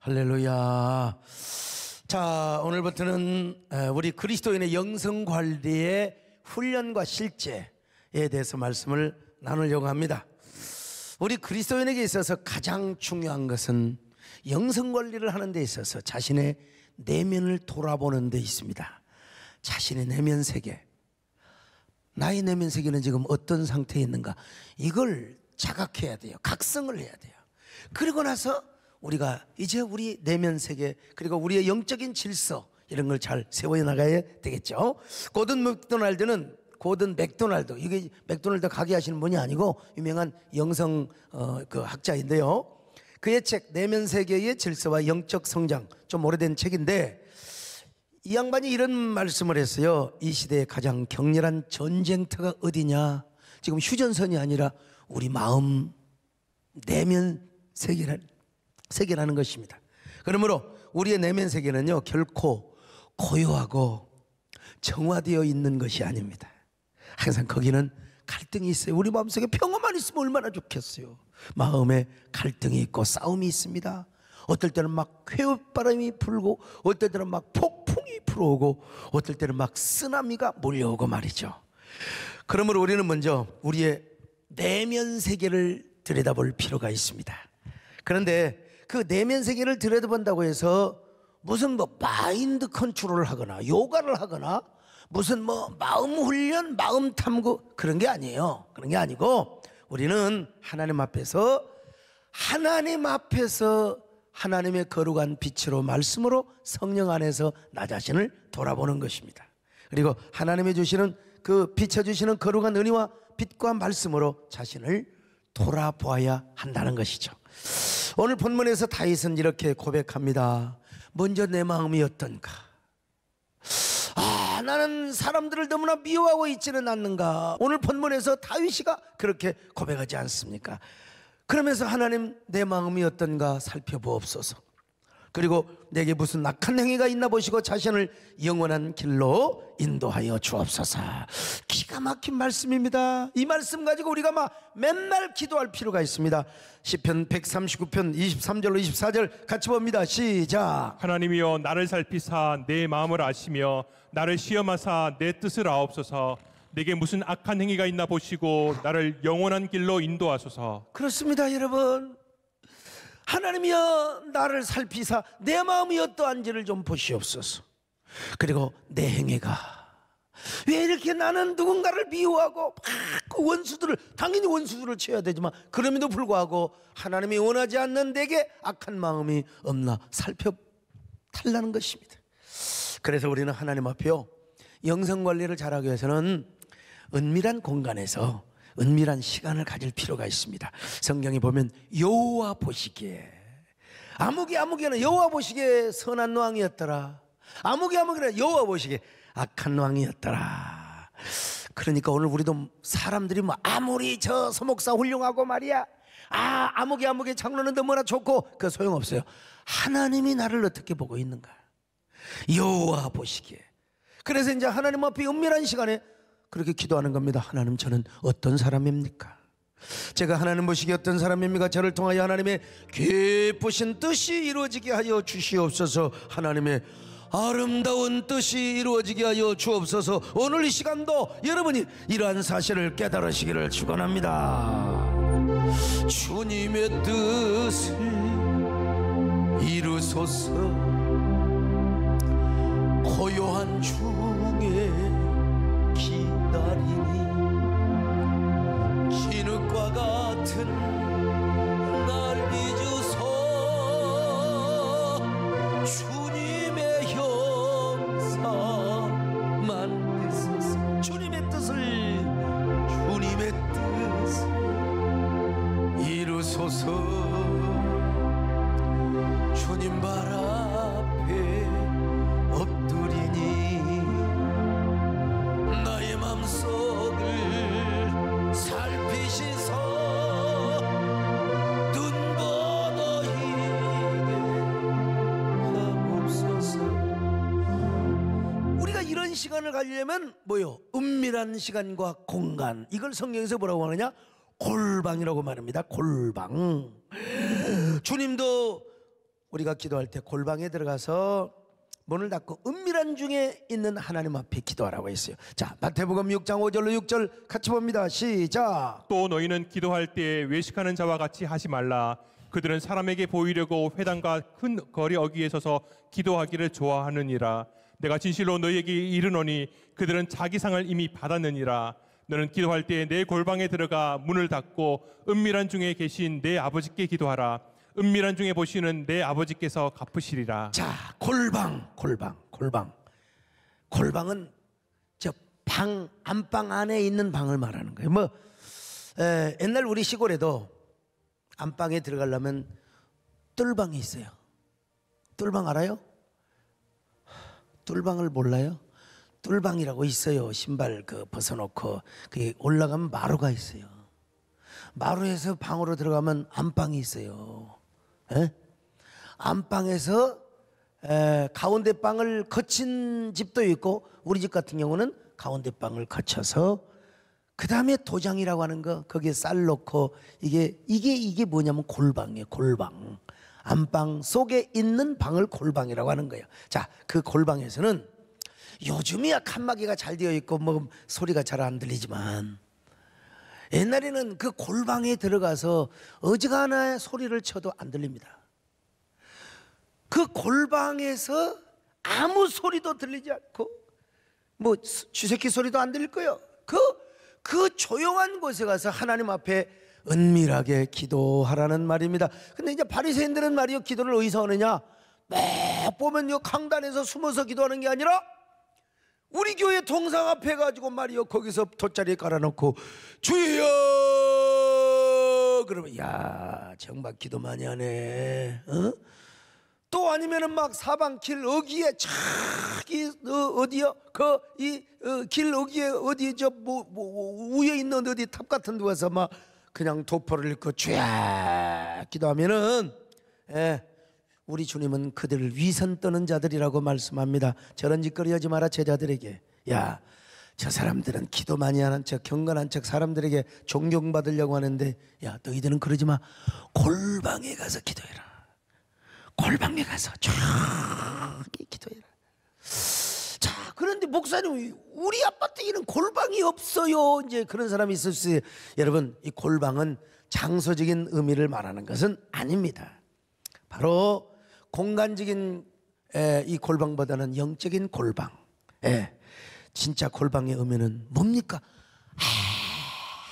할렐루야. 자, 오늘부터는 우리 그리스도인의 영성 관리의 훈련과 실제에 대해서 말씀을 나누려고 합니다. 우리 그리스도인에게 있어서 가장 중요한 것은 영성 관리를 하는 데 있어서 자신의 내면을 돌아보는 데 있습니다. 자신의 내면 세계, 나의 내면 세계는 지금 어떤 상태에 있는가, 이걸 자각해야 돼요. 각성을 해야 돼요. 그리고 나서 우리가 이제 우리 내면 세계, 그리고 우리의 영적인 질서, 이런 걸 잘 세워 나가야 되겠죠. 고든 맥도날드, 이게 맥도날드 가게 하시는 분이 아니고 유명한 영성 학자인데요. 그의 책 내면 세계의 질서와 영적 성장, 좀 오래된 책인데, 이 양반이 이런 말씀을 했어요. 이 시대의 가장 격렬한 전쟁터가 어디냐? 지금 휴전선이 아니라 우리 마음, 내면 세계라는 것입니다. 그러므로 우리의 내면 세계는요, 결코 고요하고 정화되어 있는 것이 아닙니다. 항상 거기는 갈등이 있어요. 우리 마음속에 평화만 있으면 얼마나 좋겠어요. 마음에 갈등이 있고 싸움이 있습니다. 어떨 때는 막 쾌바람이 불고, 어떨 때는 막 폭풍이 불어오고, 어떨 때는 막 쓰나미가 몰려오고 말이죠. 그러므로 우리는 먼저 우리의 내면 세계를 들여다볼 필요가 있습니다. 그런데 그 내면 세계를 들여다본다고 해서 무슨 마인드 컨트롤을 하거나 요가를 하거나 무슨 마음 훈련, 마음 탐구, 그런 게 아니에요. 그런 게 아니고 우리는 하나님 앞에서 하나님의 거룩한 빛으로, 말씀으로, 성령 안에서 나 자신을 돌아보는 것입니다. 그리고 하나님이 주시는 그 비춰주시는 거룩한 은혜와 빛과 말씀으로 자신을 돌아보아야 한다는 것이죠. 오늘 본문에서 다윗은 이렇게 고백합니다. 먼저 내 마음이 어떤가? 나는 사람들을 너무나 미워하고 있지는 않는가? 오늘 본문에서 다윗이가 그렇게 고백하지 않습니까? 그러면서 하나님, 내 마음이 어떤가 살펴보옵소서. 그리고 내게 무슨 악한 행위가 있나 보시고 자신을 영원한 길로 인도하여 주옵소서. 기가 막힌 말씀입니다. 이 말씀 가지고 우리가 맨날 기도할 필요가 있습니다. 시편 139편 23절로 24절 같이 봅니다. 시작. 하나님이여, 나를 살피사 내 마음을 아시며 나를 시험하사 내 뜻을 아옵소서. 내게 무슨 악한 행위가 있나 보시고 나를 영원한 길로 인도하소서. 그렇습니다, 여러분. 하나님이여, 나를 살피사 내 마음이 어떠한지를 좀 보시옵소서. 그리고 내 행위가 왜 이렇게, 나는 누군가를 미워하고 당연히 원수들을 쳐야 되지만 그럼에도 불구하고 하나님이 원하지 않는 내게 악한 마음이 없나 살펴달라는 것입니다. 그래서 우리는 하나님 앞에요, 영성관리를 잘하기 위해서는 은밀한 공간에서 은밀한 시간을 가질 필요가 있습니다. 성경에 보면 여호와 보시기에, 아무개는 여호와 보시기에 선한 왕이었더라, 아무개는 여호와 보시기에 악한 왕이었더라. 그러니까 오늘 우리도 사람들이 아무리 저 서목사 훌륭하고 말이야, 아무개 장로는 너무나 좋고, 그 소용없어요. 하나님이 나를 어떻게 보고 있는가? 여호와 보시기에. 그래서 이제 하나님 앞에 은밀한 시간에 그렇게 기도하는 겁니다. 하나님, 저는 어떤 사람입니까? 제가 하나님 보시기에 어떤 사람입니까? 저를 통하여 하나님의 기쁘신 뜻이 이루어지게 하여 주시옵소서. 하나님의 아름다운 뜻이 이루어지게 하여 주옵소서. 오늘 이 시간도 여러분이 이러한 사실을 깨달으시기를 축원합니다. 주님의 뜻을 이루소서. 고요한 중에 기다리니 진흙과 같은 날 잊으소. 주님의 형상 만드소서. 주님의 뜻을 이루소서. 주님 발 앞에 엎드리니 나의 맘속을 살피시소. 눈보다 희게 하옵소서. 우리가 이런 시간을 가지려면 은밀한 시간과 공간, 이걸 성경에서 뭐라고 하느냐? 골방이라고 말합니다. 골방. 주님도 우리가 기도할 때 골방에 들어가서 문을 닫고 은밀한 중에 있는 하나님 앞에 기도하라고 했어요. 자, 마태복음 6장 5절로 6절 같이 봅니다. 시작. 또 너희는 기도할 때 외식하는 자와 같이 하지 말라. 그들은 사람에게 보이려고 회당과 큰 거리 어귀에 서서 기도하기를 좋아하느니라. 내가 진실로 너희에게 이르노니 그들은 자기 상을 이미 받았느니라. 너는 기도할 때 내 골방에 들어가 문을 닫고 은밀한 중에 계신 내 아버지께 기도하라. 은밀한 중에 보시는 내 아버지께서 갚으시리라. 자, 골방은 저 방, 안방 안에 있는 방을 말하는 거예요. 옛날 우리 시골에도 안방에 들어가려면 뚫방이 있어요. 뚫방 알아요? 뚫방을 몰라요? 뚫방이라고 있어요. 신발 벗어놓고 그게 올라가면 마루가 있어요. 마루에서 방으로 들어가면 안방이 있어요. 에? 안방에서 가운데 방을 거친 집도 있고 우리 집 같은 경우는 가운데 방을 거쳐서 그 다음에 도장이라고 하는 거 거기에 쌀 넣고 이게 뭐냐면 골방이에요. 골방. 안방 속에 있는 방을 골방이라고 하는 거예요. 자, 그 골방에서는 요즘이야 칸막이가 잘 되어 있고 소리가 잘 안 들리지만 옛날에는 그 골방에 들어가서 어지간한 소리를 쳐도 안 들립니다. 그 골방에서 아무 소리도 들리지 않고 쥐새끼 소리도 안 들릴 거예요. 그 조용한 곳에 가서 하나님 앞에 은밀하게 기도하라는 말입니다. 근데 이제 바리새인들은 말이요, 기도를 어디서 하느냐? 막 보면요, 강단에서 숨어서 기도하는 게 아니라 우리 교회 동상 앞에 가지고 말이요, 거기서 돗자리 깔아놓고 주여 그러면 야 정말 기도 많이 하네. 어? 또 아니면은 막 사방길 어귀에 저기 어디요? 길 어귀에 어디 위에 있는 어디 탑 같은 데 와서 막 그냥 도포를 읽고 쫙 기도하면은 우리 주님은 그들을 위선 떠는 자들이라고 말씀합니다. 저런 짓거리 하지 마라 제자들에게. 야, 저 사람들은 기도 많이 하는 척 경건한 척 사람들에게 존경받으려고 하는데 야, 너희들은 그러지 마. 골방에 가서 기도해라. 골방에 가서 저기 기도해라. 자, 그런데 목사님 우리 아파트에는 골방이 없어요. 이제 그런 사람이 있을 수 있어요. 여러분, 이 골방은 장소적인 의미를 말하는 것은 아닙니다. 바로 공간적인 이 골방보다는 영적인 골방. 진짜 골방의 의미는 뭡니까?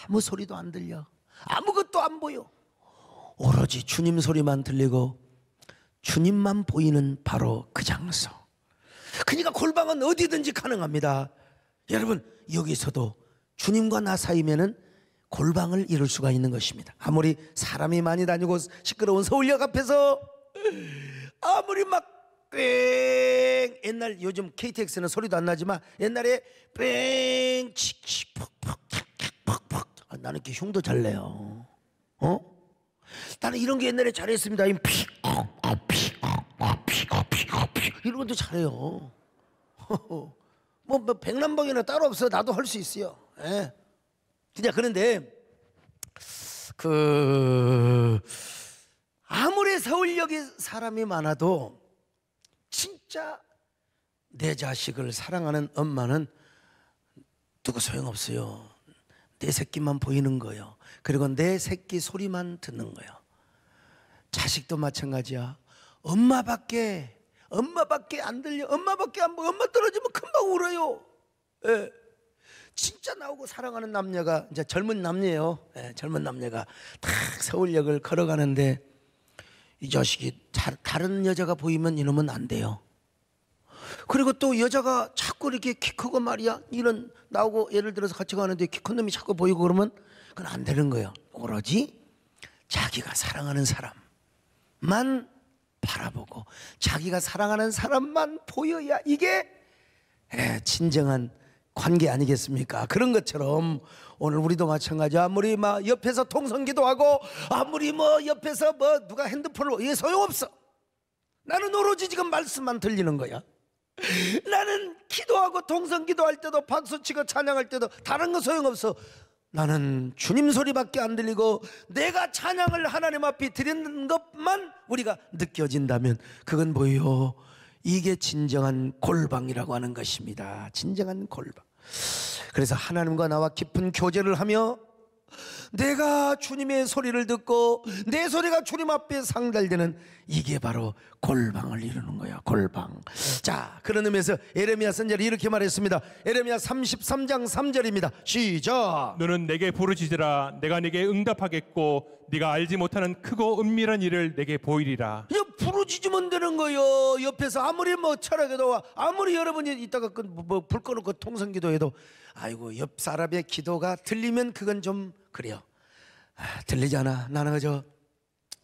아무 소리도 안 들려. 아무것도 안 보여. 오로지 주님 소리만 들리고 주님만 보이는 바로 그 장소. 그러니까 골방은 어디든지 가능합니다. 여러분, 여기서도 주님과 나 사이면은 골방을 이룰 수가 있는 것입니다. 아무리 사람이 많이 다니고 시끄러운 서울역 앞에서 아무리 막 뺑, 옛날 요즘 KTX는 소리도 안 나지만 옛날에 뺑 치치 푹푹 푹푹 나는 이렇게 흉도 잘 내요. 나는 이런 게 옛날에 잘했습니다. 이런 것도 잘해요. 백남방이나 따로 없어. 나도 할 수 있어요. 진짜. 그런데 아무리 서울역에 사람이 많아도 진짜 내 자식을 사랑하는 엄마는 누구 소용없어요. 내 새끼만 보이는 거예요. 그리고 내 새끼 소리만 듣는 거예요. 자식도 마찬가지야. 엄마밖에 안 들려. 엄마밖에 안 보여. 엄마 떨어지면 금방 울어요. 진짜 나오고 사랑하는 남녀가 이제 젊은 남녀예요. 젊은 남녀가 딱 서울역을 걸어가는데 이 자식이 다른 여자가 보이면 이러면 안 돼요. 그리고 또 여자가 자꾸 이렇게 키 크고 말이야 이런 나오고 예를 들어서 같이 가는데 키 큰 놈이 자꾸 보이고 그러면 그건 안 되는 거예요. 오로지 자기가 사랑하는 사람만 바라보고 자기가 사랑하는 사람만 보여야 이게 진정한 관계 아니겠습니까? 그런 것처럼 오늘 우리도 마찬가지야. 아무리 막 옆에서 통성기도하고 아무리 옆에서 누가 핸드폰을 이게 소용없어. 나는 오로지 지금 말씀만 들리는 거야. 나는 기도하고 통성기도할 때도 박수치고 찬양할 때도 다른 거 소용없어. 나는 주님 소리밖에 안 들리고 내가 찬양을 하나님 앞에 드리는 것만 우리가 느껴진다면 그건 뭐예요? 이게 진정한 골방이라고 하는 것입니다. 진정한 골방. 그래서 하나님과 나와 깊은 교제를 하며 내가 주님의 소리를 듣고 내 소리가 주님 앞에 상달되는 이게 바로 골방을 이루는 거야. 골방. 자, 그런 의미에서 에레미야 선지자는 이렇게 말했습니다. 에레미야 33장 3절입니다. 시작. 너는 내게 부르짖으라. 내가 네게 응답하겠고 네가 알지 못하는 크고 은밀한 일을 내게 보이리라. 그냥 부르짖으면 되는 거예요. 옆에서 아무리 뭐 철학에도 아무리 여러분이 이따가 불 꺼놓고 통성기도해도 아이고 옆 사람의 기도가 들리면 그건 좀 그래요. 들리잖아. 나는 그저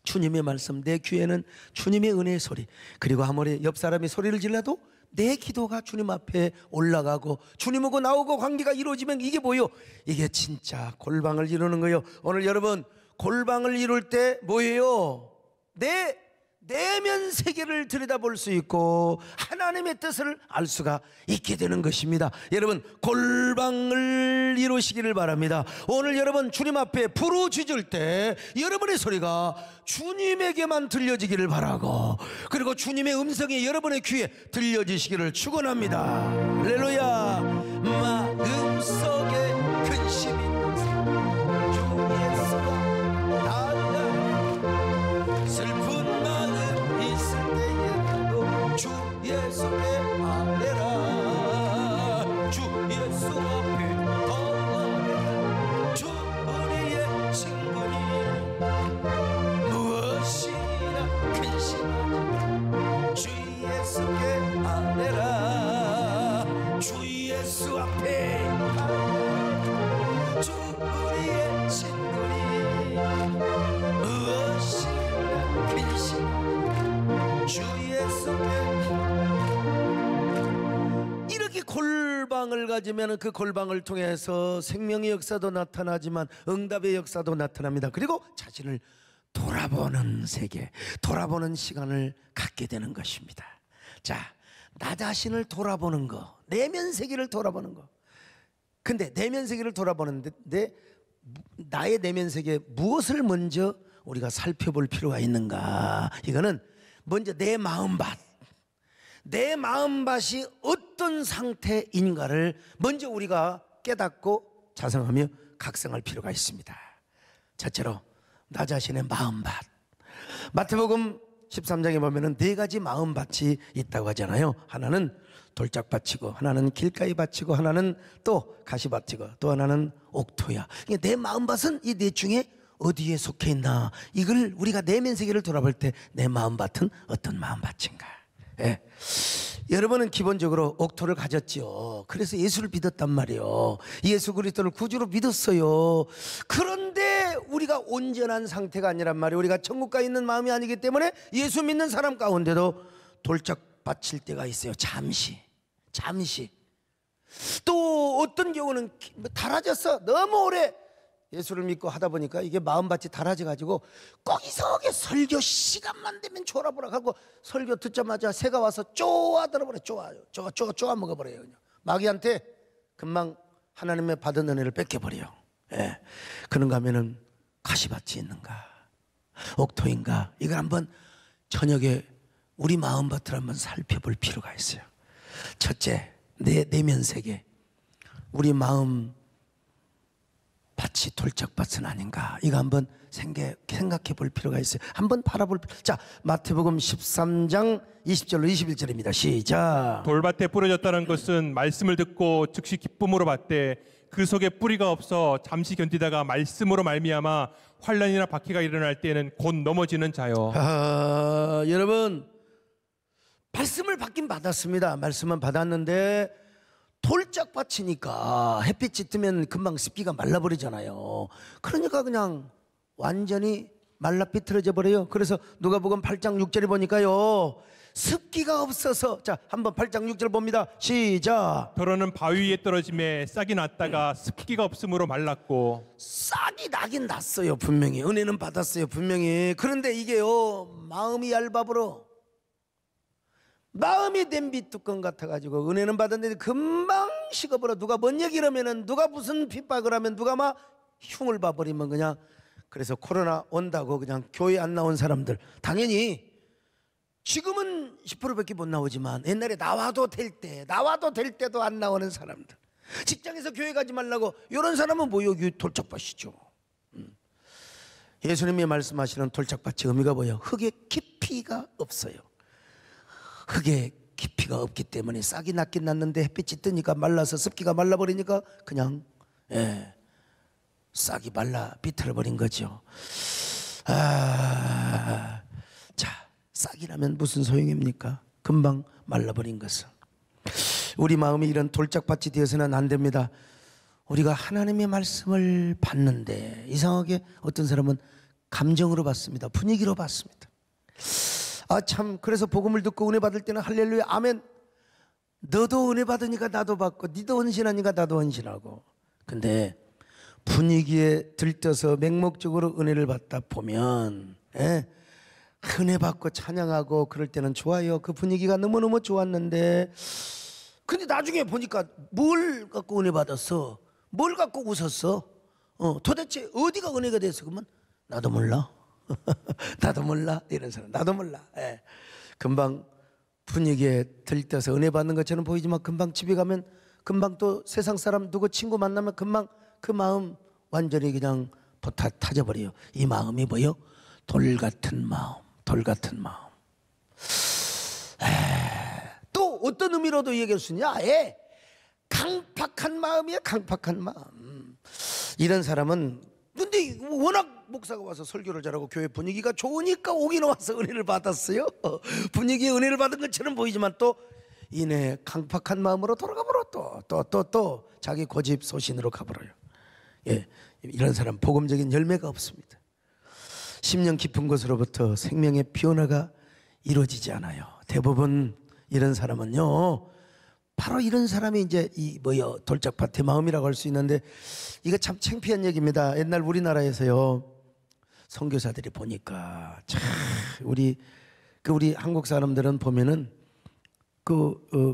주님의 말씀, 내 귀에는 주님의 은혜의 소리, 그리고 아무리 옆 사람이 소리를 질러도 내 기도가 주님 앞에 올라가고 주님하고 나오고 관계가 이루어지면 이게 뭐예요? 이게 진짜 골방을 이루는 거예요. 오늘 여러분 골방을 이룰 때 뭐예요? 내 내면 세계를 들여다볼 수 있고 하나님의 뜻을 알 수가 있게 되는 것입니다. 여러분 골방을 이루시기를 바랍니다. 오늘 여러분 주님 앞에 부르짖을 때 여러분의 소리가 주님에게만 들려지기를 바라고, 그리고 주님의 음성이 여러분의 귀에 들려지시기를 축원합니다. 할렐루야. 마음속에 근심이 있는 사람 주 예수가 나를 슬픈 마음 있을 때에도 주 예수께 아뢰라. 주 예수 앞에 더하라. 주 우리의 친구니 무엇이나 근심하지 주 예수께 아뢰라. 주 예수 앞에 주 우리의 친구니 무엇이나 근심하지 주 예수께. 이렇게 골방을 가지면 그 골방을 통해서 생명의 역사도 나타나지만 응답의 역사도 나타납니다. 그리고 자신을 돌아보는 세계, 돌아보는 시간을 갖게 되는 것입니다. 자, 나 자신을 돌아보는 거, 내면 세계를 돌아보는 거. 근데 내면 세계를 돌아보는데 나의 내면 세계 무엇을 먼저 우리가 살펴볼 필요가 있는가? 이거는 먼저 내 마음밭, 내 마음밭이 어떤 상태인가를 먼저 우리가 깨닫고 자성하며 각성할 필요가 있습니다. 첫째로 나 자신의 마음밭. 마태복음 13장에 보면은 네 가지 마음밭이 있다고 하잖아요. 하나는 돌짝밭이고, 하나는 길가의 밭이고, 하나는 또 가시밭이고, 또 하나는 옥토야. 내 마음밭은 이 넷 중에 어디에 속해 있나? 이걸 우리가 내면 세계를 돌아볼 때 내 마음밭은 어떤 마음밭인가? 예. 여러분은 기본적으로 옥토를 가졌지요. 그래서 예수를 믿었단 말이에요. 예수 그리스도를 구주로 믿었어요. 그런데 우리가 온전한 상태가 아니란 말이에요. 우리가 천국 가 있는 마음이 아니기 때문에 예수 믿는 사람 가운데도 돌짝 받칠 때가 있어요. 잠시. 또 어떤 경우는 달아졌어. 너무 오래 예수를 믿고 하다 보니까 이게 마음밭이 달아져가지고 거기서 설교 시간만 되면 졸아보라 하고 설교 듣자마자 새가 와서 쪼아들어버려. 쪼아 먹어버려요. 마귀한테 금방 하나님의 받은 은혜를 뺏겨버려요. 예. 그런가 하면은 가시밭이 있는가, 옥토인가, 이걸 한번 저녁에 우리 마음밭을 한번 살펴볼 필요가 있어요. 첫째, 내 내면 세계, 우리 마음 밭이 돌짝밭은 아닌가, 이거 한번 생각해 볼 필요가 있어요. 한번 바라볼. 자, 마태복음 13장 20절로 21절입니다. 시작. 돌밭에 뿌려졌다는 것은 말씀을 듣고 즉시 기쁨으로 받되 그 속에 뿌리가 없어 잠시 견디다가 말씀으로 말미암아 환난이나 박해가 일어날 때에는 곧 넘어지는 자요. 여러분 말씀을 받긴 받았습니다. 말씀은 받았는데 돌짝밭이니까 햇빛이 뜨면 금방 습기가 말라버리잖아요. 그러니까 그냥 완전히 말라 삐뚤어져 버려요. 그래서 누가복음 8장 6절에 보니까요, 습기가 없어서, 자 한번 8장 6절 봅니다. 시작. 더러는 바위 위에 떨어짐에 싹이 났다가 습기가 없으므로 말랐고. 싹이 나긴 났어요. 분명히 은혜는 받았어요. 분명히. 그런데 이게요, 마음이 얇아버려. 마음이 냄비 뚜껑 같아가지고 은혜는 받았는데 금방 식어버려. 누가 뭔 얘기를 하면은, 누가 무슨 핍박을 하면, 누가 막 흉을 봐버리면 그냥, 그래서 코로나 온다고 그냥 교회 안 나온 사람들, 당연히 지금은 10%밖에 못 나오지만 옛날에 나와도 될 때도 안 나오는 사람들, 직장에서 교회 가지 말라고 이런 사람은 뭐요? 돌짝밭이죠. 예수님이 말씀하시는 돌짝밭의 의미가 뭐예요? 흙에 깊이가 없어요. 흙에 깊이가 없기 때문에 싹이 났긴 났는데 햇빛이 뜨니까 말라서 습기가 말라버리니까 그냥 싹이 말라 비틀어버린 거죠. 자, 싹이 나면 무슨 소용입니까? 금방 말라버린 것은. 우리 마음이 이런 돌짝밭이 되어서는 안 됩니다. 우리가 하나님의 말씀을 받는데 이상하게 어떤 사람은 감정으로 받습니다. 분위기로 받습니다. 참, 그래서 복음을 듣고 은혜 받을 때는 할렐루야 아멘, 너도 은혜 받으니까 나도 받고 니도 헌신하니까 나도 헌신하고. 근데 분위기에 들떠서 맹목적으로 은혜를 받다 보면 은혜 받고 찬양하고 그럴 때는 좋아요. 그 분위기가 너무너무 좋았는데, 근데 나중에 보니까 뭘 갖고 은혜 받았어? 뭘 갖고 웃었어? 도대체 어디가 은혜가 됐어? 그러면 나도 몰라. 나도 몰라. 이런 사람 나도 몰라. 금방 분위기에 들떠서 은혜 받는 것처럼 보이지만 금방 집에 가면 금방 또 세상 사람 누구 친구 만나면 금방 그 마음 완전히 그냥 포타 타져버려요. 이 마음이 뭐요? 돌 같은 마음, 돌 같은 마음. 또 어떤 의미로도 얘기할 수 있냐? 강팍한 마음이야, 강팍한 마음. 이런 사람은, 근데 워낙 목사가 와서 설교를 잘하고 교회 분위기가 좋으니까 오긴 와서 은혜를 받았어요. 분위기에 은혜를 받은 것처럼 보이지만 또 이내 강팍한 마음으로 돌아가버려. 또 자기 고집 소신으로 가버려요. 이런 사람 복음적인 열매가 없습니다. 심령 깊은 곳으로부터 생명의 변화가 이루어지지 않아요. 대부분 이런 사람은요, 바로 이런 사람이 이제 돌짝밭의 마음이라고 할 수 있는데, 이거 참 창피한 얘기입니다. 옛날 우리나라에서요, 선교사들이 보니까 참 우리 한국 사람들은 보면은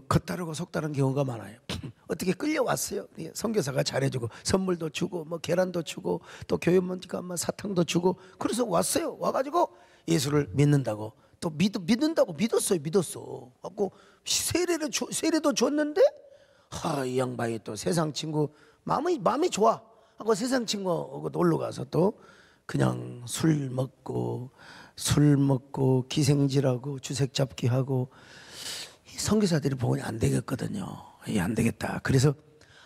겉다르고 속다른 경우가 많아요. 어떻게 끌려왔어요. 선교사가 잘해주고 선물도 주고 뭐 계란도 주고 또 교회 오니까 사탕도 주고 그래서 왔어요. 와가지고 예수를 믿는다고, 또 믿었어요. 갖고 세례도 줬는데 이 양반이 또 세상 친구 마음이 좋아 하고 세상 친구하고 놀러 가서 또 그냥 술 먹고 기생질하고 주색 잡기 하고. 선교사들이 보니 안 되겠거든요. 안 되겠다. 그래서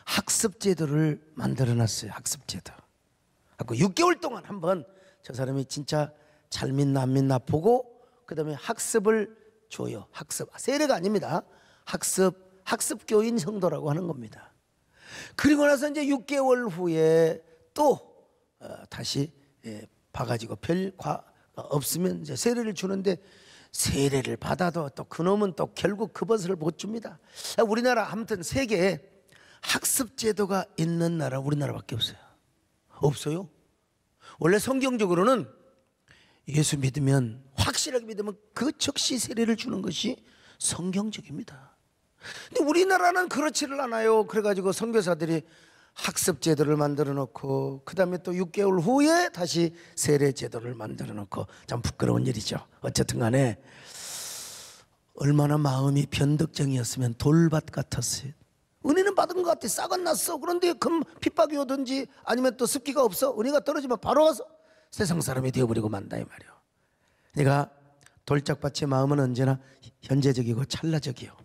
학습제도를 만들어놨어요. 학습제도. 6개월 동안 한번 저 사람이 진짜 잘 믿나 안 믿나 보고 그 다음에 학습을 줘요. 학습. 세례가 아닙니다. 학습교인 성도라고 하는 겁니다. 그리고 나서 이제 6개월 후에 또 다시 봐가지고 별과 없으면 이제 세례를 주는데, 세례를 받아도 또 그놈은 또 결국 그 벗을 못 줍니다. 우리나라 아무튼 세계에 학습제도가 있는 나라 우리나라밖에 없어요. 원래 성경적으로는 예수 믿으면, 확실하게 믿으면 그 즉시 세례를 주는 것이 성경적입니다. 근데 우리나라는 그렇지를 않아요. 그래가지고 선교사들이 학습제도를 만들어 놓고 그 다음에 또 6개월 후에 다시 세례제도를 만들어 놓고, 참 부끄러운 일이죠. 어쨌든 간에 얼마나 마음이 변덕쟁이였으면 돌밭 같았어요. 은혜는 받은 것 같아. 싹은 났어. 그런데 핍박이 오든지 아니면 또 습기가 없어, 은혜가 떨어지면 바로 와서 세상 사람이 되어버리고 만다 이 말이에요. 그러니까 돌짝밭의 마음은 언제나 현재적이고 찰나적이요.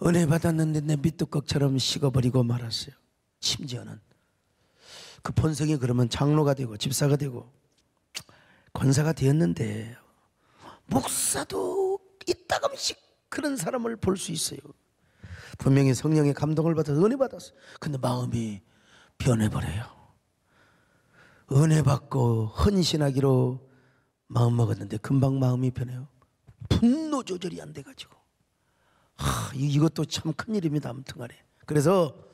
은혜 받았는데 내 밑두꺼처럼 식어버리고 말았어요. 심지어는 그 본성이 그러면 장로가 되고 집사가 되고 권사가 되었는데, 목사도 이따금씩 그런 사람을 볼 수 있어요. 분명히 성령의 감동을 받아서 은혜 받았어요. 근데 마음이 변해버려요. 은혜 받고 헌신하기로 마음 먹었는데 금방 마음이 변해요. 분노 조절이 안 돼가지고. 이것도 참 큰일입니다. 아무튼 간에. 그래서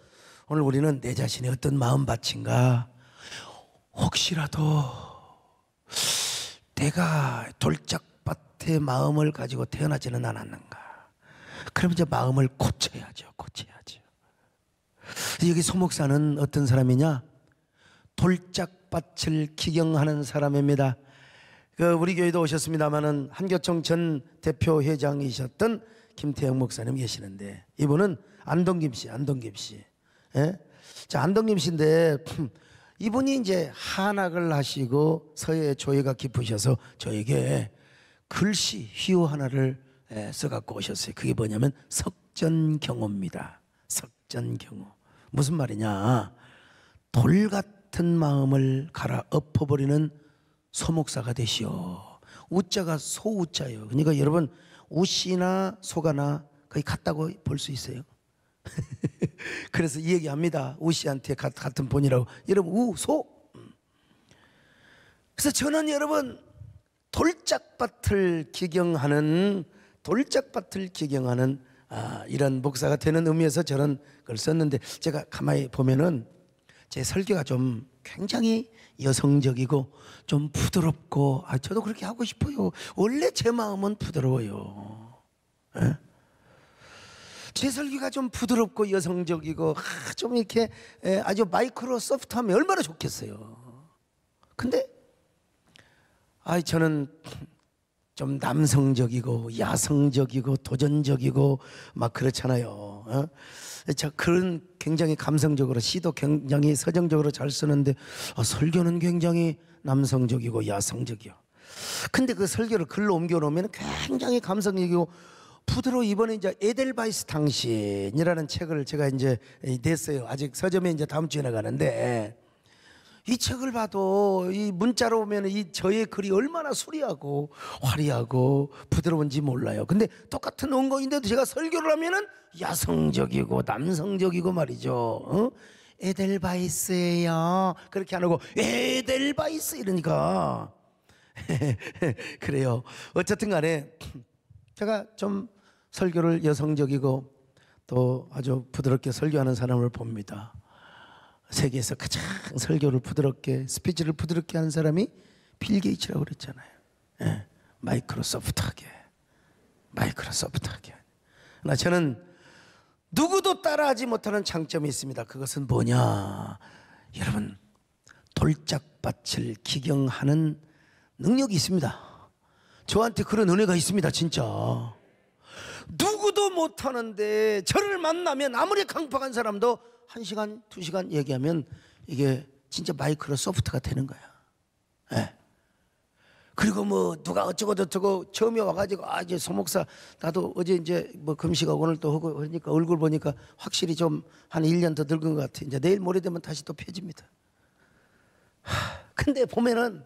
오늘 우리는 내 자신이 어떤 마음밭인가, 혹시라도 내가 돌짝밭의 마음을 가지고 태어나지는 않았는가, 그럼 이제 마음을 고쳐야죠. 여기 소목사는 어떤 사람이냐, 돌짝밭을 기경하는 사람입니다. 우리 교회도 오셨습니다마는 한교총 전 대표 회장이셨던 김태형 목사님 계시는데, 이분은 안동김 씨. 예? 자, 안동김 씨인데 이분이 이제 한학을 하시고 서예 조예가 깊으셔서 저에게 글씨 휘호 하나를 써갖고 오셨어요. 그게 뭐냐면 석전경호입니다. 석전경호. 무슨 말이냐? 돌 같은 마음을 갈아 엎어버리는 소목사가 되시오. 우자가 소우자예요. 그러니까 여러분, 우씨나 소가나 거의 같다고 볼 수 있어요. 그래서 이 얘기합니다. 우씨한테 같은 본이라고. 여러분, 우소. 그래서 저는 여러분, 돌짝밭을 기경하는 이런 목사가 되는 의미에서 저는 그걸 썼는데, 제가 가만히 보면은 제 설교가 좀 굉장히 여성적이고 좀 부드럽고, 저도 그렇게 하고 싶어요. 원래 제 마음은 부드러워요. 예? 제 설교가 좀 부드럽고 여성적이고 좀 이렇게 아주 마이크로 소프트하면 얼마나 좋겠어요. 근데 저는 좀 남성적이고 야성적이고 도전적이고 막 그렇잖아요. 저 그런 굉장히 감성적으로, 시도 굉장히 서정적으로 잘 쓰는데 설교는 굉장히 남성적이고 야성적이요. 근데 그 설교를 글로 옮겨 놓으면 굉장히 감성적이고 부드러워. 이번에 이제 에델바이스 당신이라는 책을 제가 이제 냈어요. 아직 서점에 이제 다음 주에 나가는데, 이 책을 봐도 이 문자로 오면 이 저의 글이 얼마나 수리하고 화려하고 부드러운지 몰라요. 근데 똑같은 원고인데도 제가 설교를 하면은 야성적이고 남성적이고 말이죠. 에델바이스예요. 그렇게 안 하고 에델바이스 이러니까 그래요. 어쨌든 간에 제가 좀 설교를 여성적이고 또 아주 부드럽게 설교하는 사람을 봅니다. 세계에서 가장 설교를 부드럽게, 스피치를 부드럽게 하는 사람이 빌 게이츠라고 그랬잖아요. 예, 마이크로소프트하게. 그러나 저는 누구도 따라하지 못하는 장점이 있습니다. 그것은 뭐냐? 여러분, 돌짝밭을 기경하는 능력이 있습니다. 저한테 그런 은혜가 있습니다. 진짜 누구도 못하는데 저를 만나면 아무리 강팍한 사람도 1시간, 2시간 얘기하면 이게 진짜 마이크로소프트가 되는 거야. 예. 그리고 뭐 누가 어쩌고 처음에 와가지고 이제 소목사 나도 어제 이제 뭐 금식하고 오늘 또 하고 그러니까 얼굴 보니까 확실히 좀 한 1년 더 늙은 것 같아. 이제 내일 모레 되면 다시 또 펴집니다. 근데 보면은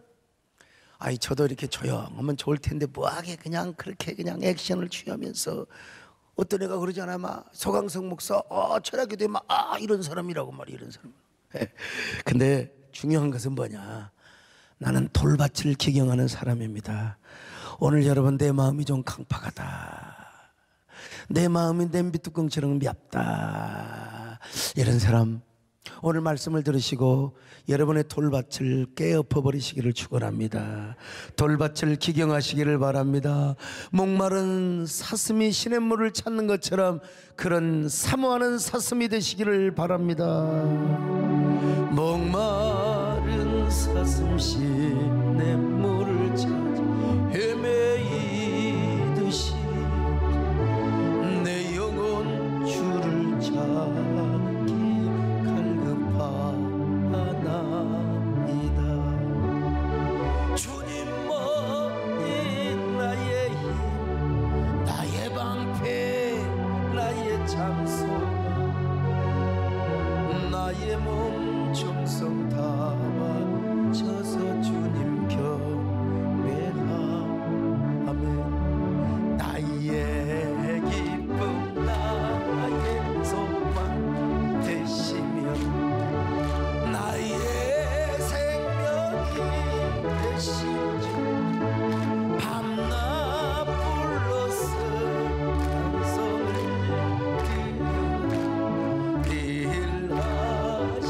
저도 이렇게 조용하면 좋을 텐데 뭐하게 그냥 그렇게 그냥 액션을 취하면서, 어떤 애가 그러잖아. 막 소강성 목사 철학교대 막 이런 사람이라고 말이야. 이런 사람. 근데 중요한 것은 뭐냐? 나는 돌밭을 기경하는 사람입니다. 오늘 여러분, 내 마음이 좀 강팍하다, 내 마음이 냄비뚜껑처럼 맵다, 이런 사람 오늘 말씀을 들으시고 여러분의 돌밭을 깨엎어버리시기를 축원합니다. 돌밭을 기경하시기를 바랍니다. 목마른 사슴이 시냇물을 찾는 것처럼 그런 사모하는 사슴이 되시기를 바랍니다. 목마른 사슴 시냇물을 찾아 헤매이듯이 내 영혼 주를 찾기 갈급하나이다. 주님만이 나의 힘, 나의 방패, 나의 장소, 나의 몸 정성 담아 져서 주님 경배하면 나의 기쁨, 나의 소망 되시며 나의 생명이 되신 주, 밤낮 불러서 찬송을 드려 일하신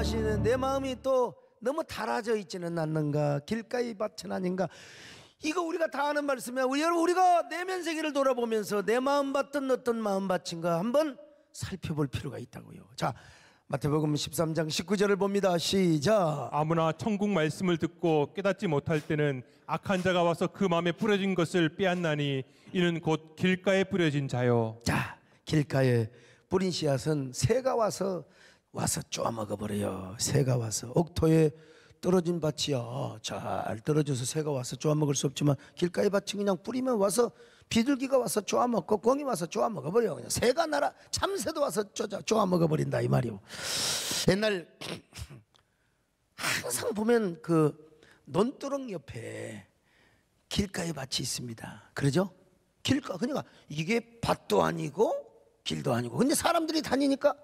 자신은 내 마음이 또 너무 달아져 있지는 않는가? 길가의 밭은 아닌가? 이거 우리가 다 아는 말씀이야. 여러분, 우리가 내면 세계를 돌아보면서 내 마음밭은 어떤 마음밭인가 한번 살펴볼 필요가 있다고요. 자, 마태복음 13장 19절을 봅니다. 시작. 아무나 천국 말씀을 듣고 깨닫지 못할 때는 악한 자가 와서 그 마음에 뿌려진 것을 빼앗나니 이는 곧 길가에 뿌려진 자요. 자, 길가에 뿌린 씨앗은 새가 와서 쪼아 먹어버려요. 새가 와서 옥토에 떨어진 밭이야. 잘 떨어져서 새가 와서 쪼아 먹을 수 없지만 길가의 밭이 그냥 뿌리면 와서 비둘기가 와서 쪼아 먹고 꿩이 와서 쪼아 먹어버려. 그냥 새가 날아 참새도 와서 쪼아 먹어버린다 이 말이요. 옛날 항상 보면 그 논두렁 옆에 길가의 밭이 있습니다. 그러죠? 길가, 그러니까 이게 밭도 아니고 길도 아니고, 근데 사람들이 다니니까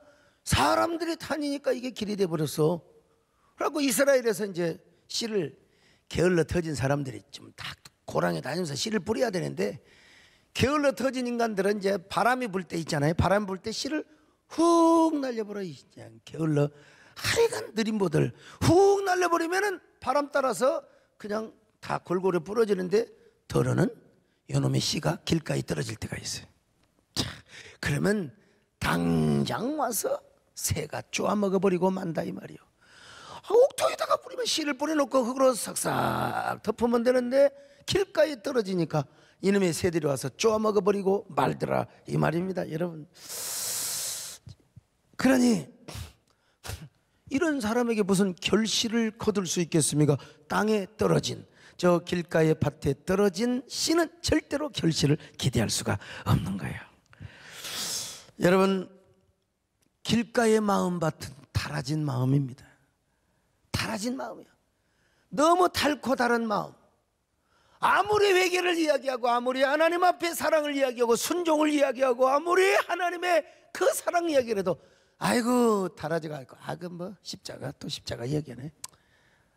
이게 길이 돼 버렸어. 그래갖고 이스라엘에서 이제 씨를 게을러 터진 사람들이 좀 다 고랑에 다니면서 씨를 뿌려야 되는데, 게을러 터진 인간들은 이제 바람이 불 때 있잖아요. 바람 불 때 씨를 훅 날려버려. 그냥 게을러 하여간 느린 보들 훅 날려버리면은 바람 따라서 그냥 다 골고루 부러지는데, 더러는 요놈의 씨가 길가에 떨어질 때가 있어요. 자, 그러면 당장 와서 새가 쪼아 먹어버리고 만다 이 말이요. 옥토에다가 뿌리면 씨를 뿌려놓고 흙으로 싹싹 덮으면 되는데, 길가에 떨어지니까 이놈의 새들이 와서 쪼아 먹어버리고 말더라 이 말입니다. 여러분, 그러니 이런 사람에게 무슨 결실을 거둘 수 있겠습니까? 땅에 떨어진, 저 길가의 밭에 떨어진 씨는 절대로 결실을 기대할 수가 없는 거예요. 여러분, 길가의 마음밭은 달아진 마음입니다. 달아진 마음이야. 너무 달고 달은 마음. 아무리 회개를 이야기하고, 아무리 하나님 앞에 사랑을 이야기하고 순종을 이야기하고, 아무리 하나님의 그 사랑 이야기를 해도 아이고 달아지가 않고, 그 뭐 십자가 또 십자가 이야기하네.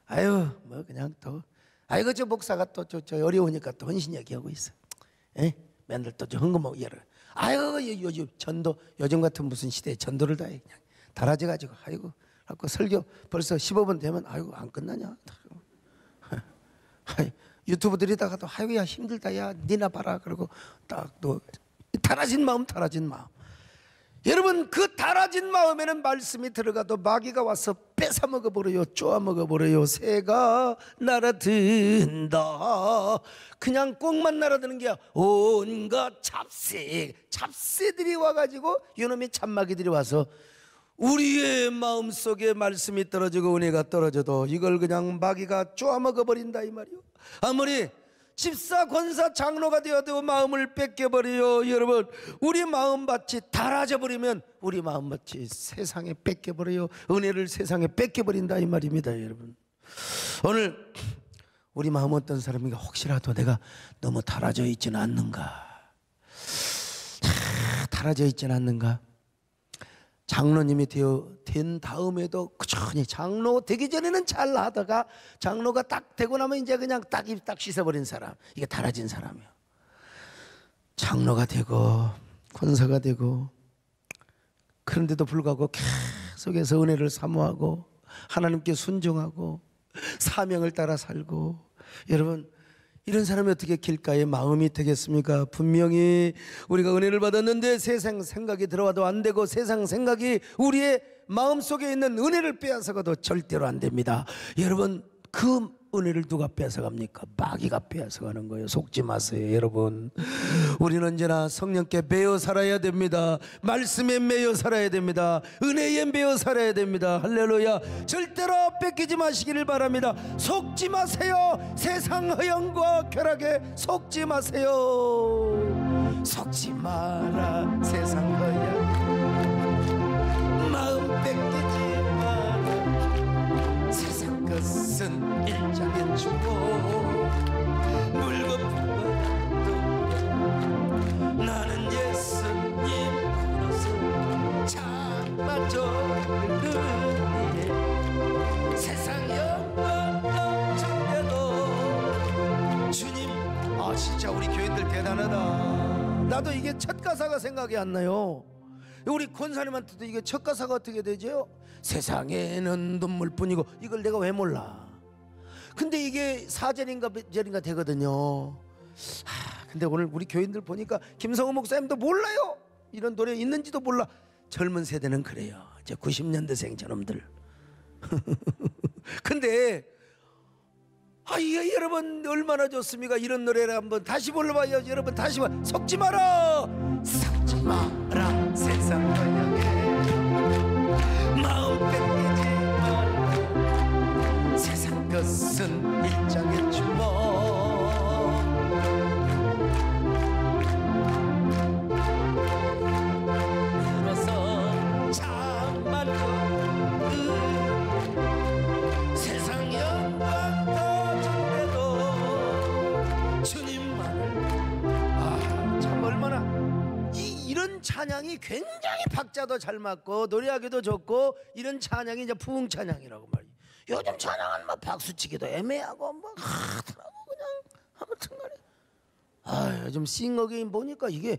아유 뭐 그냥 또 아이고 저 목사가 또 저 어려우니까 또 헌신 이야기하고 있어. 맨날 또 저 헌금하고 이래. 아이고 요즘 전도, 요즘 같은 무슨 시대에 전도를 다 해. 그냥 달아져 가지고 아이고 갖고 설교 벌써 15분 되면 아이고 안 끝나냐. 유튜브 들이다가도 아이고 야 힘들다 야 니나 봐라. 그러고 딱 또 달아진 마음. 여러분, 그 달아진 마음에는 말씀이 들어가도 마귀가 와서 뺏어 먹어버려요. 쪼아 먹어버려요. 새가 날아든다. 그냥 꽁만 날아드는 게 아니라 온갖 잡새들이 와가지고 이놈의 참마귀들이 와서 우리의 마음속에 말씀이 떨어지고 은혜가 떨어져도 이걸 그냥 마귀가 쪼아 먹어버린다 이 말이요. 아무리 집사, 권사, 장로가 되어도 마음을 뺏겨버려요. 여러분, 우리 마음밭이 달아져 버리면 우리 마음밭이 세상에 뺏겨버려요. 은혜를 세상에 뺏겨버린다 이 말입니다. 여러분, 오늘 우리 마음 어떤 사람인가, 혹시라도 내가 너무 달아져 있지는 않는가, 달아져 있지는 않는가. 장로님이 된 다음에도 꾸준히, 장로 되기 전에는 잘 하다가 장로가 딱 되고 나면 이제 그냥 딱 입 딱 씻어버린 사람, 이게 달아진 사람이에요. 장로가 되고 권사가 되고, 그런데도 불구하고 계속해서 은혜를 사모하고 하나님께 순종하고 사명을 따라 살고, 여러분, 이런 사람이 어떻게 길가에 마음이 되겠습니까? 분명히 우리가 은혜를 받았는데 세상 생각이 들어와도 안 되고, 세상 생각이 우리의 마음속에 있는 은혜를 빼앗아가도 절대로 안 됩니다. 여러분, 그 은혜를 누가 뺏어갑니까? 마귀가 뺏어가는 거예요. 속지 마세요. 여러분, 우리는 언제나 성령께 매여 살아야 됩니다. 말씀에 매여 살아야 됩니다. 은혜에 매여 살아야 됩니다. 할렐루야. 절대로 뺏기지 마시기를 바랍니다. 속지 마세요. 세상 허영과 쾌락에 속지 마세요. 속지 마라. 세상 허영 마음 뺏기지 마라. 세상 것은 일장에 주고 물거품과 나는 예수님 부르서 참아주는 세상 영광 넘쳐내도 주님. 진짜 우리 교인들 대단하다. 나도 이게 첫 가사가 생각이 안 나요. 우리 권사님한테도 이게 첫 가사가 어떻게 되죠? 세상에는 눈물뿐이고, 이걸 내가 왜 몰라? 근데 이게 4절인가 몇 절인가 되거든요. 근데 오늘 우리 교인들 보니까 김성호 목사님도 몰라요. 이런 노래 있는지도 몰라. 젊은 세대는 그래요. 이제 90년대생 저놈들. 근데 이게 여러분 얼마나 좋습니까? 이런 노래를 한번 다시 불러봐요. 여러분 다시 봐. 속지 마라, 속지 마라, 세상을 향해 마음 뺏기지 말고, 세상 것은 일장의 주먹. 들어서 참만 세상 영광 더 주님만을. 참 얼마나 이런 찬양이 굉장히 박자도 잘 맞고 노래하기도 좋고, 이런 찬양이 이제 부흥 찬양이라고 말이에요. 요즘 찬양은 막 박수치기도 애매하고 뭐 하더라고. 그냥 아무튼간에 요즘 싱어게인 보니까 이게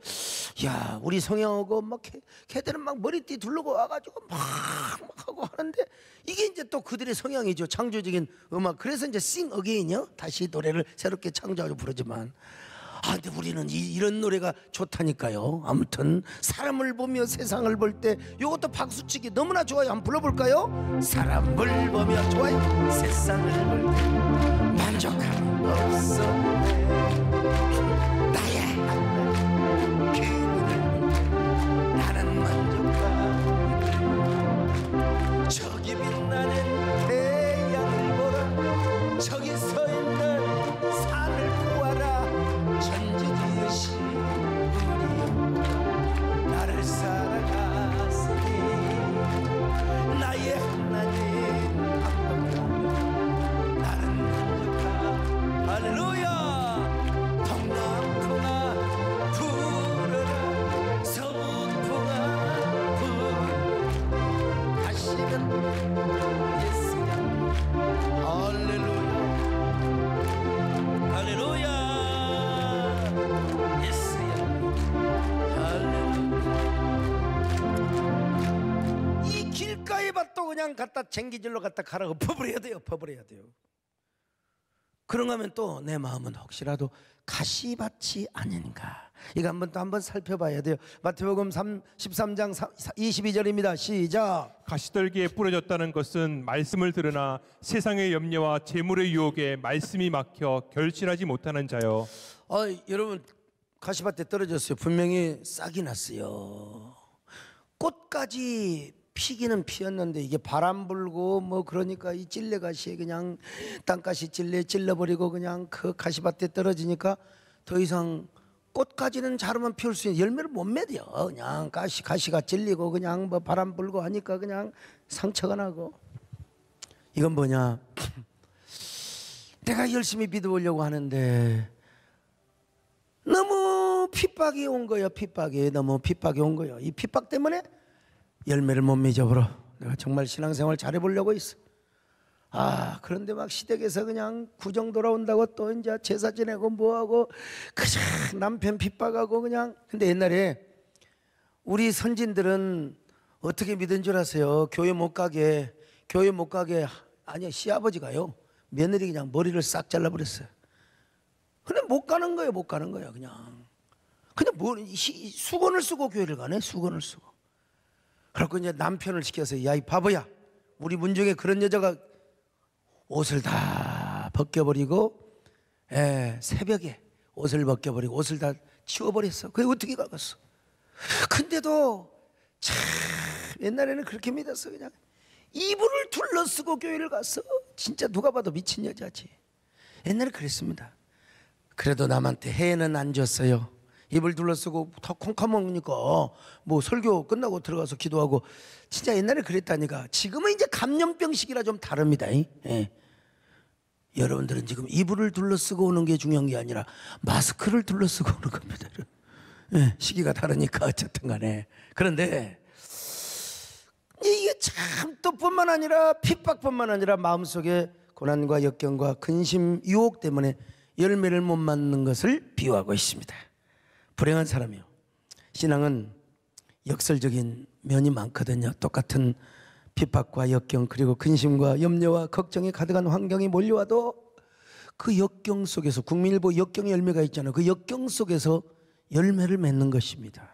우리 성형하고 막 걔들은 막 머리띠 두르고 와가지고 막 하고 하는데, 이게 이제 또 그들의 성향이죠. 창조적인 음악. 그래서 이제 싱어게인이요, 다시 노래를 새롭게 창조하고 부르지만, 근데 우리는 이런 노래가 좋다니까요. 아무튼 사람을 보며 세상을 볼 때 이것도 박수치기 너무나 좋아요. 한번 불러볼까요? 사람을 보며 좋아요. 세상을 볼 때 만족함 없었네. 나의 기분을 나는 만족함. 저기 빛나는 태양을 보라, 저기 서 있는 산을 보아라. 천지지으신 우리 나를 사랑하시니 나의 하나님 나는 만족함. 할렐루야. 동남풍아 불어라, 서북풍아 불어라. 가시면 예수야. 할렐루야, 할렐루야. 예수야, 할렐루야. 이 길가에 밭도 그냥 갖다 쟁기질로 갖다 갈아 엎어버려야 돼요. 엎어버려야 돼요. 그런가 하면 또 내 마음은 혹시라도 가시밭이 아닌가, 이거 한번 살펴봐야 돼요. 마태복음 13장 22절입니다. 시작. 가시떨기에 뿌려졌다는 것은 말씀을 들으나 세상의 염려와 재물의 유혹에 말씀이 막혀 결실하지 못하는 자요. 여러분 가시밭에 떨어졌어요. 분명히 싹이 났어요. 꽃까지 피기는 피었는데 이게 바람 불고 뭐 그러니까 이 찔레가시에 그냥 땅가시 찔러버리고 그냥 그 가시밭에 떨어지니까 더 이상 꽃까지는 자르면 피울 수 있는 열매를 못 맺어요. 그냥 가시가 찔리고 그냥 뭐 바람 불고 하니까 그냥 상처가 나고. 이건 뭐냐? 내가 열심히 믿어보려고 하는데 너무 핍박이 온 거예요. 너무 핍박이 온 거예요. 이 핍박 때문에 열매를 못 맺어버려. 내가 정말 신앙생활 잘해보려고 했어. 그런데 막 시댁에서 그냥 구정 돌아온다고 또 이제 제사 지내고 뭐하고 그냥 남편 핍박하고 그냥. 근데 옛날에 우리 선진들은 어떻게 믿은 줄 아세요? 교회 못 가게 아니요, 시아버지가요 며느리 그냥 머리를 싹 잘라버렸어요. 근데 못 가는 거예요. 그냥 수건을 쓰고 교회를 가네. 수건을 쓰고. 그래서 이제 남편을 시켜서 야 이 바보야, 우리 문중에 그런 여자가 옷을 다 벗겨버리고 새벽에 옷을 벗겨버리고 옷을 다 치워버렸어. 그게 어떻게 가겠어? 근데도 참 옛날에는 그렇게 믿었어. 그냥 이불을 둘러쓰고 교회를 갔어. 진짜 누가 봐도 미친 여자지. 옛날에 그랬습니다. 그래도 남한테 해는 안 줬어요. 이불 둘러쓰고 다 콩카먹으니까 뭐 설교 끝나고 들어가서 기도하고. 진짜 옛날에 그랬다니까. 지금은 이제 감염병식이라 좀 다릅니다. 여러분들은 지금 이불을 둘러쓰고 오는 게 중요한 게 아니라 마스크를 둘러쓰고 오는 겁니다. 시기가 다르니까 어쨌든 간에. 그런데 이게 참 또 뿐만 아니라 핍박뿐만 아니라 마음속에 고난과 역경과 근심 유혹 때문에 열매를 못 맞는 것을 비유하고 있습니다. 불행한 사람이요. 신앙은 역설적인 면이 많거든요. 똑같은 핍박과 역경 그리고 근심과 염려와 걱정이 가득한 환경이 몰려와도 그 역경 속에서 국민일보 역경의 열매가 있잖아요. 그 역경 속에서 열매를 맺는 것입니다.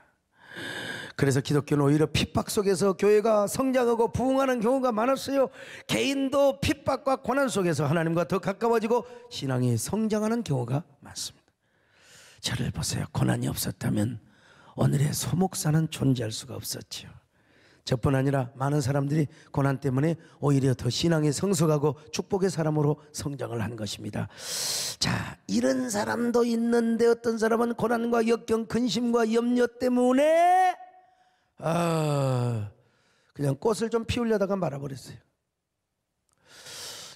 그래서 기독교는 오히려 핍박 속에서 교회가 성장하고 부흥하는 경우가 많았어요. 개인도 핍박과 고난 속에서 하나님과 더 가까워지고 신앙이 성장하는 경우가 많습니다. 저를 보세요. 고난이 없었다면 오늘의 소목사는 존재할 수가 없었지요. 저뿐 아니라 많은 사람들이 고난 때문에 오히려 더 신앙이 성숙하고 축복의 사람으로 성장을 한 것입니다. 자, 이런 사람도 있는데 어떤 사람은 고난과 역경, 근심과 염려 때문에 그냥 꽃을 좀 피우려다가 말아버렸어요.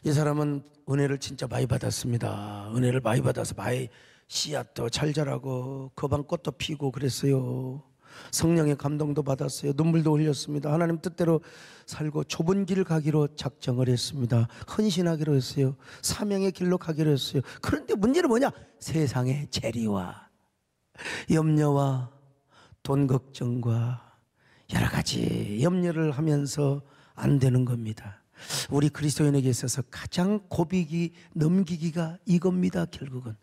이 사람은 은혜를 진짜 많이 받았습니다. 은혜를 많이 받아서 많이 씨앗도 잘 자라고 거방꽃도 피고 그랬어요. 성령의 감동도 받았어요. 눈물도 흘렸습니다. 하나님 뜻대로 살고 좁은 길 가기로 작정을 했습니다. 헌신하기로 했어요. 사명의 길로 가기로 했어요. 그런데 문제는 뭐냐? 세상의 재리와 염려와 돈 걱정과 여러 가지 염려를 하면서 안 되는 겁니다. 우리 그리스도인에게 있어서 가장 고비기 넘기기가 이겁니다. 결국은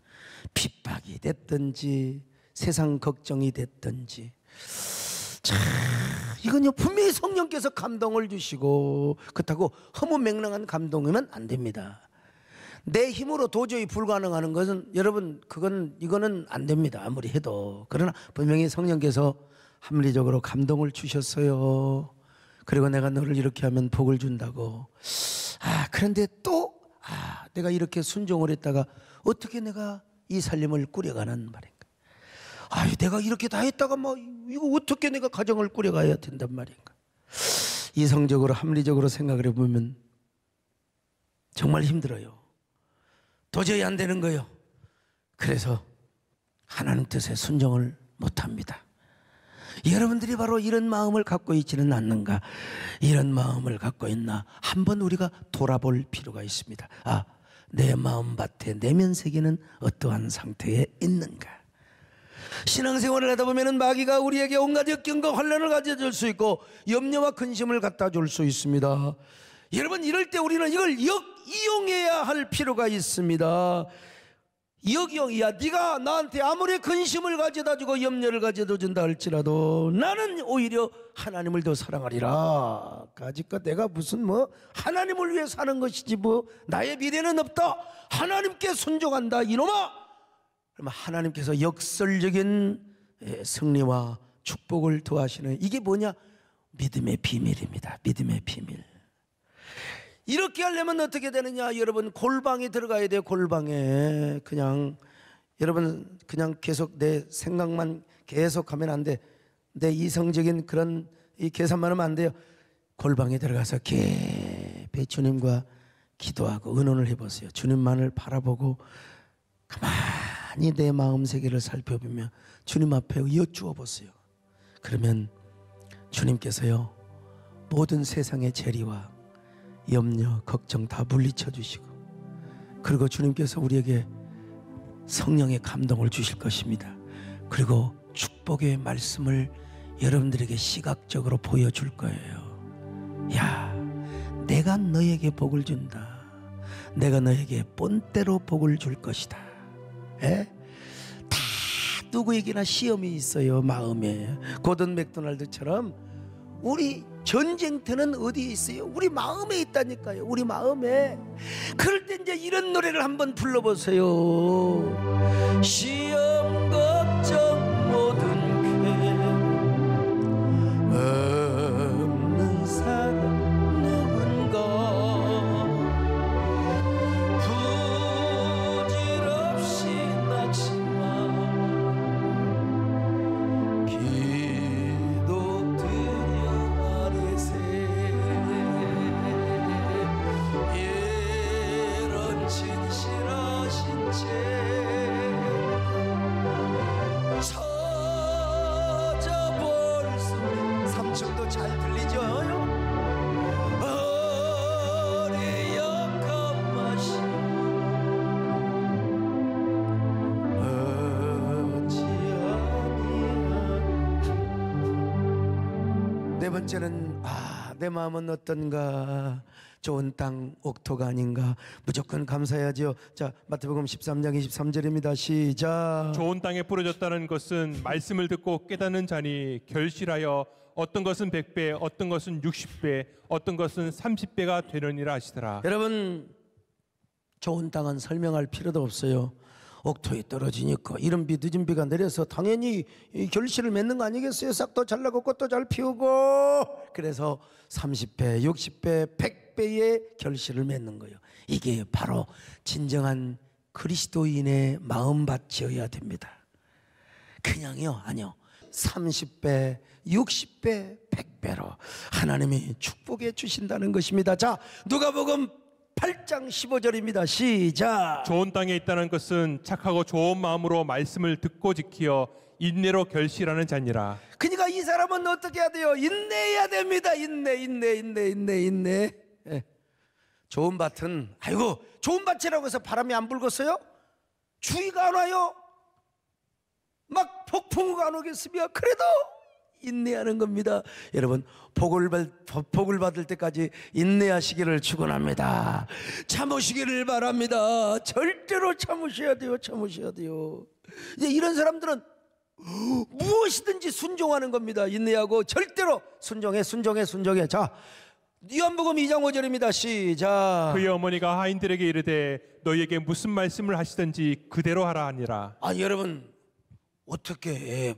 핍박이 됐든지 세상 걱정이 됐든지, 자, 이건요 분명히 성령께서 감동을 주시고 그렇다고 허무맹랑한 감동이면 안 됩니다. 내 힘으로 도저히 불가능한 것은 여러분 이거는 안 됩니다. 아무리 해도. 그러나 분명히 성령께서 합리적으로 감동을 주셨어요. 그리고 내가 너를 이렇게 하면 복을 준다고. 그런데 또 내가 이렇게 순종을 했다가 어떻게 내가 이 살림을 꾸려가는 말인가. 내가 이렇게 다 했다가 이거 어떻게 내가 가정을 꾸려가야 된단 말인가. 이성적으로 합리적으로 생각을 해보면 정말 힘들어요. 도저히 안 되는 거예요. 그래서 하나님 뜻에 순종을 못합니다. 여러분들이 바로 이런 마음을 갖고 있지는 않는가? 이런 마음을 갖고 있나? 한번 우리가 돌아볼 필요가 있습니다. 내 마음밭에 내면 세계는 어떠한 상태에 있는가? 신앙생활을 하다 보면 마귀가 우리에게 온갖 역경과 환난을 가져줄 수 있고 염려와 근심을 갖다 줄 수 있습니다. 여러분, 이럴 때 우리는 이걸 이용해야 할 필요가 있습니다. 역이야. 네가 나한테 아무리 근심을 가져다 주고 염려를 가져다 준다 할지라도 나는 오히려 하나님을 더 사랑하리라. 가지까 내가 무슨 하나님을 위해 사는 것이지 나의 미래는 없다. 하나님께 순종한다 이놈아. 그러면 하나님께서 역설적인 승리와 축복을 더하시는, 이게 뭐냐? 믿음의 비밀입니다. 믿음의 비밀. 이렇게 하려면 어떻게 되느냐? 여러분, 골방에 들어가야 돼요. 골방에. 여러분 그냥 계속 내 생각만 계속하면 안 돼. 내 이성적인 그런 이 계산만 하면 안 돼요. 골방에 들어가서 깊이 주님과 기도하고 의논을 해보세요. 주님만을 바라보고 가만히 내 마음 세계를 살펴보며 주님 앞에 여쭈어 보세요. 그러면 주님께서요 모든 세상의 재리와 염려, 걱정 다 물리쳐 주시고, 그리고 주님께서 우리에게 성령의 감동을 주실 것입니다. 그리고 축복의 말씀을 여러분들에게 시각적으로 보여줄 거예요. 내가 너에게 복을 준다. 내가 너에게 본때로 복을 줄 것이다. 다 누구에게나 시험이 있어요. 마음에. 고든 맥도날드처럼 우리 전쟁터는 어디에 있어요? 우리 마음에 있다니까요. 우리 마음에. 그럴 때 이제 이런 노래를 한번 불러보세요. 시험 걱정 모든 괴 없는 사람 누군가 부질없이 낙심만 이런 진실하신 채 네 번째는 내 마음은 어떤가? 좋은 땅 옥토가 아닌가? 무조건 감사해야죠. 자, 마태복음 13장 23절입니다. 시작. 좋은 땅에 뿌려졌다는 것은 말씀을 듣고 깨닫는 자니 결실하여 어떤 것은 100배, 어떤 것은 60배, 어떤 것은 30배가 되느니라 하시더라. 여러분, 좋은 땅은 설명할 필요도 없어요. 옥토에 떨어지니까 이른 비 늦은 비가 내려서 당연히 이 결실을 맺는 거 아니겠어요? 싹도 잘 나고 꽃도 잘 피우고, 그래서 30배, 60배, 100배의 결실을 맺는 거예요. 이게 바로 진정한 그리스도인의 마음밭이어야 됩니다. 그냥요? 아니요. 30배, 60배, 100배로 하나님이 축복해 주신다는 것입니다. 자, 누가복음 8장 15절입니다. 시작. 좋은 땅에 있다는 것은 착하고 좋은 마음으로 말씀을 듣고 지키어 인내로 결실하는 자니라. 그러니까 이 사람은 어떻게 해야 돼요? 인내해야 됩니다. 인내. 예. 좋은 밭은, 아이고 좋은 밭이라고 해서 바람이 안 불겠어요? 추위가 안 와요? 막 폭풍우가 안 오겠으며 그래도 인내하는 겁니다. 여러분, 복을 받을 때까지 인내하시기를 축원합니다. 참으시기를 바랍니다. 절대로 참으셔야 돼요. 이제 이런 사람들은 무엇이든지 순종하는 겁니다. 인내하고 절대로 순종해. 자, 요한복음 2장 5절입니다. 시작. 그의 어머니가 하인들에게 이르되 너희에게 무슨 말씀을 하시든지 그대로 하라 하니라. 여러분, 어떻게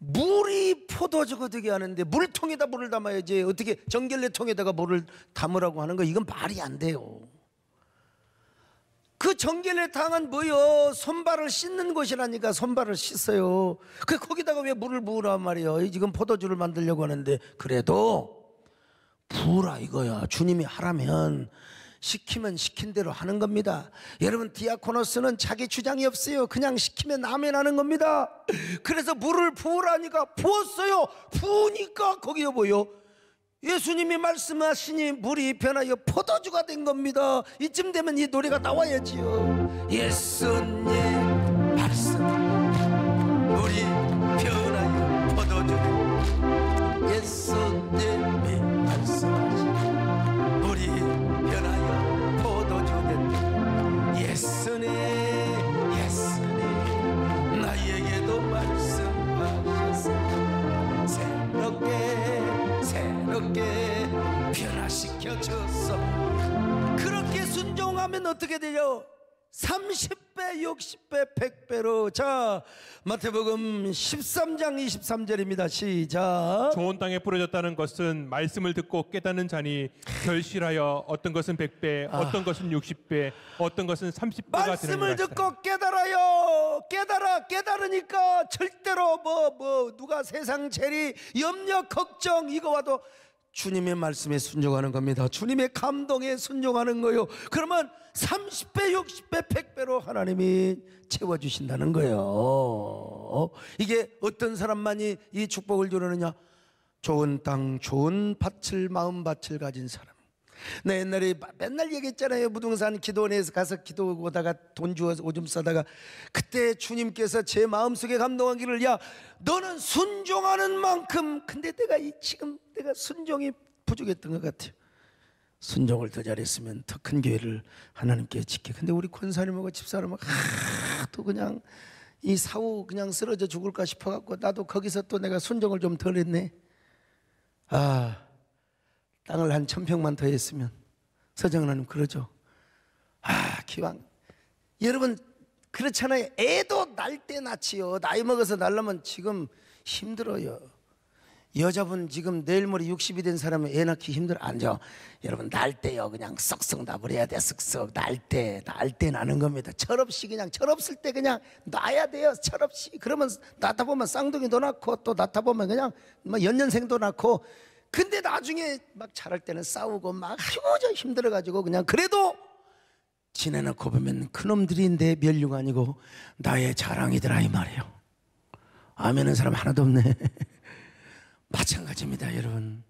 물이 포도주가 되게 하는데 물통에다 물을 담아야지 어떻게 정결례통에다가 물을 담으라고 하는 거, 이건 말이 안 돼요. 그 정결례탕은 뭐요? 손발을 씻는 곳이라니까. 손발을 씻어요. 거기다가 왜 물을 부으란 말이에요? 지금 포도주를 만들려고 하는데 그래도 부으라 이거야. 주님이 하라면 시키면 시킨 대로 하는 겁니다. 여러분, 디아코노스는 자기 주장이 없어요. 그냥 시키면 아멘 하는 겁니다. 그래서 물을 부으라니까 부었어요. 부으니까 거기 여보요, 예수님이 말씀하시니 물이 변하여 포도주가 된 겁니다. 이쯤 되면 이 노래가 나와야지요. 예수님 말씀 물이 변하여 포도주. 예수님이 말씀하시니 물이 변하여 포도주 된. 예수님 나에게도 말씀하셨어. 새롭게 변화시켜줬어. 그렇게 순종하면 어떻게 돼요? 30배, 60배, 100배로. 자, 마태복음 13장 23절입니다. 시작. 좋은 땅에 뿌려졌다는 것은 말씀을 듣고 깨닫는 자니 결실하여 어떤 것은 100배, 어떤 것은 60배, 어떤 것은 30배가 되느니라. 말씀을 듣고 깨달아요. 깨달으니까 절대로 누가 세상 재리, 염려, 걱정 이거 와도 주님의 말씀에 순종하는 겁니다. 주님의 감동에 순종하는 거예요. 그러면 30배, 60배, 100배로 하나님이 채워주신다는 거예요. 이게 어떤 사람만이 이 축복을 주느냐? 좋은 땅, 좋은 밭을, 마음밭을 가진 사람. 나 옛날에 맨날 얘기했잖아요. 부동산 기도원에서 가서 기도하다가 돈 주어서 오줌 싸다가, 그때 주님께서 제 마음속에 감동하기를, 야 너는 순종하는 만큼. 근데 지금 내가 순종이 부족했던 것 같아요. 순종을 더 잘했으면 더 큰 교회를 하나님께 짓게. 근데 우리 권사님하고 집사람은 또 그냥 이 사후 그냥 쓰러져 죽을까 싶어갖고, 나도 거기서 또 내가 순종을 좀 덜 했네. 땅을 한 1000평만 더 했으면. 서정 하나님 그러죠. 기왕. 여러분 그렇잖아요. 애도 날 때 낳지요. 나이 먹어서 낳으려면 지금 힘들어요. 여자분 지금 내일 모레 60이 된 사람은 애 낳기 힘들어. 안죠. 여러분 날 때요 그냥 썩썩 나버려야 돼. 썩썩 날 때 나는 겁니다. 철없이 그냥 철없을 때 그냥 놔야 돼요. 철없이. 그러면 낳다 보면 쌍둥이도 낳고 또 낳다 보면 그냥 연년생도 낳고. 근데 나중에 막 자랄 때는 싸우고 막 아이고 힘들어가지고 그냥. 그래도 지내놓고 보면 그놈들이 내 멸류가 아니고 나의 자랑이더라 이 말이에요. 아멘은 사람 하나도 없네. 마찬가지입니다. 여러분,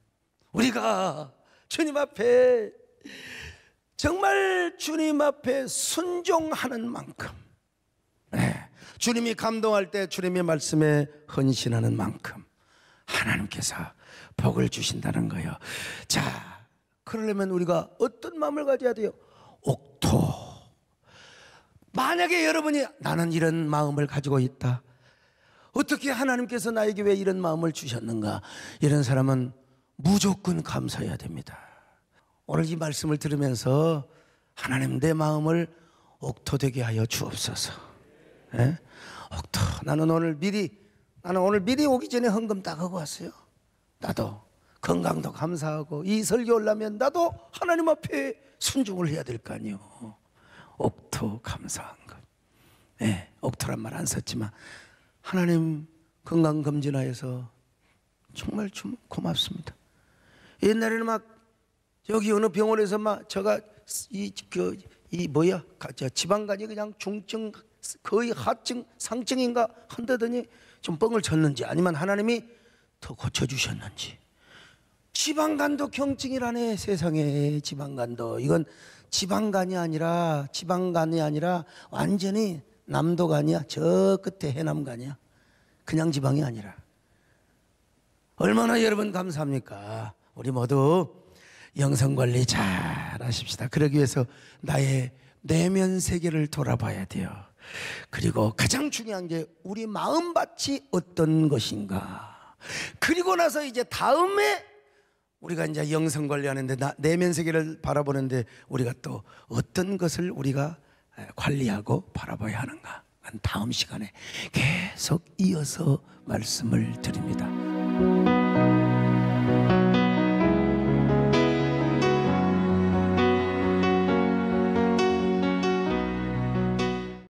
우리가 주님 앞에 정말 주님 앞에 순종하는 만큼, 주님이 감동할 때 주님의 말씀에 헌신하는 만큼 하나님께서 복을 주신다는 거예요. 자, 그러려면 우리가 어떤 마음을 가져야 돼요? 옥토. 만약에 여러분이 나는 이런 마음을 가지고 있다, 어떻게 하나님께서 나에게 왜 이런 마음을 주셨는가? 이런 사람은 무조건 감사해야 됩니다. 오늘 이 말씀을 들으면서 하나님, 내 마음을 옥토되게 하여 주옵소서. 예? 옥토. 나는 오늘 미리 오기 전에 헌금 딱 하고 왔어요. 나도 건강도 감사하고 이 설교 올라면 나도 하나님 앞에 순종을 해야 될 거 아니에요. 옥토 감사한 것. 예, 옥토란 말 안 썼지만 하나님 건강검진하여서 정말 좀 고맙습니다. 옛날에는 막 여기 어느 병원에서 막 제가 지방간이 그냥 중증, 거의 하증, 상증인가 한다더니 좀 뻥을 쳤는지, 아니면 하나님이 더 고쳐주셨는지. 지방간도 경증이라네. 세상에. 지방간도, 이건 지방간이 아니라 완전히 남도간이야. 저 끝에 해남간이야. 그냥 지방이 아니라. 얼마나 여러분 감사합니까? 우리 모두 영성관리 잘 하십시다. 그러기 위해서 나의 내면 세계를 돌아봐야 돼요. 그리고 가장 중요한 게 우리 마음밭이 어떤 것인가. 그리고 나서 이제 다음에 우리가 이제 영성관리하는데, 내면 세계를 바라보는데 우리가 또 어떤 것을 우리가 관리하고 바라봐야 하는가, 다음 시간에 계속 이어서 말씀을 드립니다.